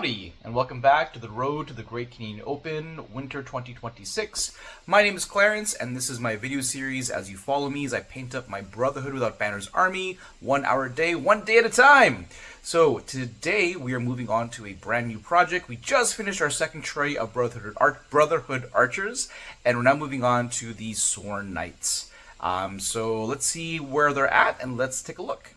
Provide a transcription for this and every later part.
Howdy, and welcome back to the Road to the Great Canadian Open, Winter 2026. My name is Clarence, and this is my video series as you follow me as I paint up my Brotherhood Without Banners army, 1 hour a day, 1 day at a time. So today we are moving on to a brand new project. We just finished our second tray of Brotherhood Archers, and we're now moving on to the Sworn Knights. So let's see where they're at, and let's take a look.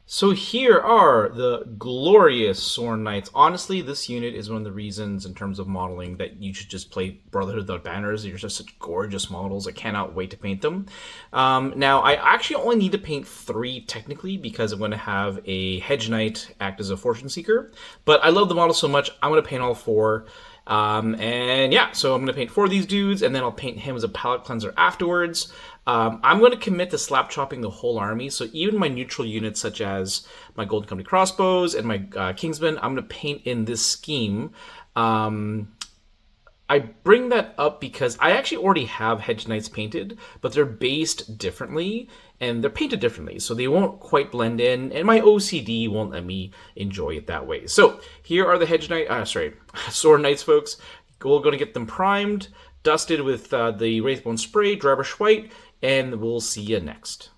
So here are the glorious Sworn Knights. Honestly, this unit is one of the reasons in terms of modeling that you should just play Brotherhood Without Banners. They're just such gorgeous models. I cannot wait to paint them. Now, I actually only need to paint 3 technically because I'm going to have a Hedge Knight act as a Fortune Seeker. But I love the model so much, I'm going to paint all 4. And yeah, so I'm going to paint 4 of these dudes, and then I'll paint him as a palette cleanser afterwards. I'm going to commit to slap chopping the whole army, so even my neutral units such as my Golden Company crossbows and my Kingsmen, I'm going to paint in this scheme. I bring that up because I actually already have Hedge Knights painted, but they're based differently, and they're painted differently, so they won't quite blend in, and my OCD won't let me enjoy it that way. So here are the Sworn Knights, folks. We're going to get them primed, dusted with the Wraithbone Spray, Dry Brush White, and we'll see you next.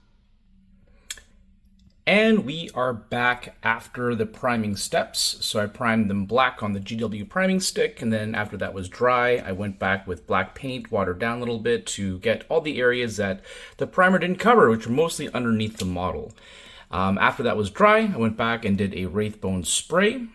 And we are back after the priming steps. So I primed them black on the GW priming stick, and then after that was dry, I went back with black paint, watered down a little bit to get all the areas that the primer didn't cover, which were mostly underneath the model. After that was dry, I went back and did a Wraithbone Spray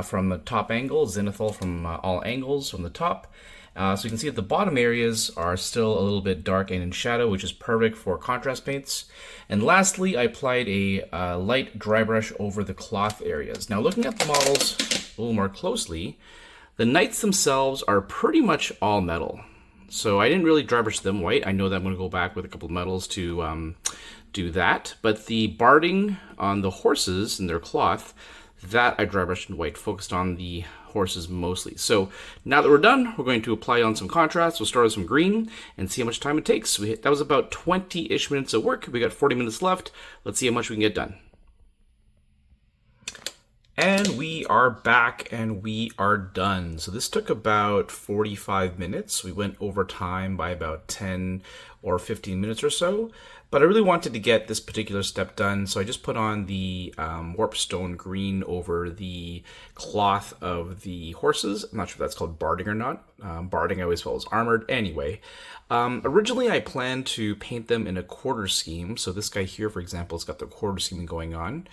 from the top angle, Zenithal from all angles from the top. So you can see that the bottom areas are still a little bit dark and in shadow, which is perfect for contrast paints. And lastly, I applied a light dry brush over the cloth areas. Now looking at the models a little more closely, the knights themselves are pretty much all metal. So I didn't really dry brush them white. I know that I'm going to go back with a couple of metals to do that. But the barding on the horses and their cloth, that I dry brushed in white, focused on the horses mostly. So now that we're done, we're going to apply on some contrast. We'll start with some green and see how much time it takes. That was about 20-ish minutes of work. We got 40 minutes left. Let's see how much we can get done. And we are back and we are done. So this took about 45 minutes. We went over time by about 10 or 15 minutes or so. But I really wanted to get this particular step done, so I just put on the Warpstone green over the cloth of the horses. I'm not sure if that's called barding or not. Barding I always felt was armored. Anyway, originally I planned to paint them in a quarter scheme. So this guy here, for example, has got the quarter scheme going on.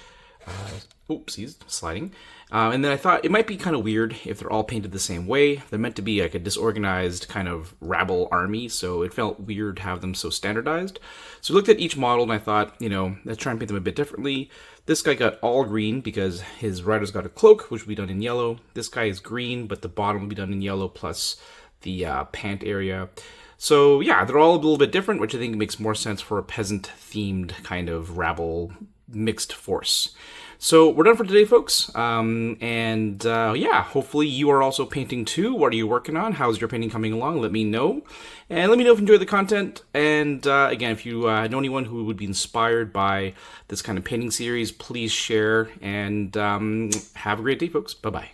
Oops, he's sliding. And then I thought it might be kind of weird if they're all painted the same way. They're meant to be like a disorganized kind of rabble army, so it felt weird to have them so standardized. So I looked at each model and I thought, let's try and paint them a bit differently. This guy got all green because his rider's got a cloak, which will be done in yellow. This guy is green, but the bottom will be done in yellow plus the pant area. So yeah, they're all a little bit different, which I think makes more sense for a peasant-themed kind of rabble mixed force. So we're done for today, folks. Yeah, hopefully you are also painting too. What are you working on? How's your painting coming along? Let me know. And let me know if you enjoy the content. And again, if you know anyone who would be inspired by this kind of painting series, please share. And have a great day, folks. Bye-bye.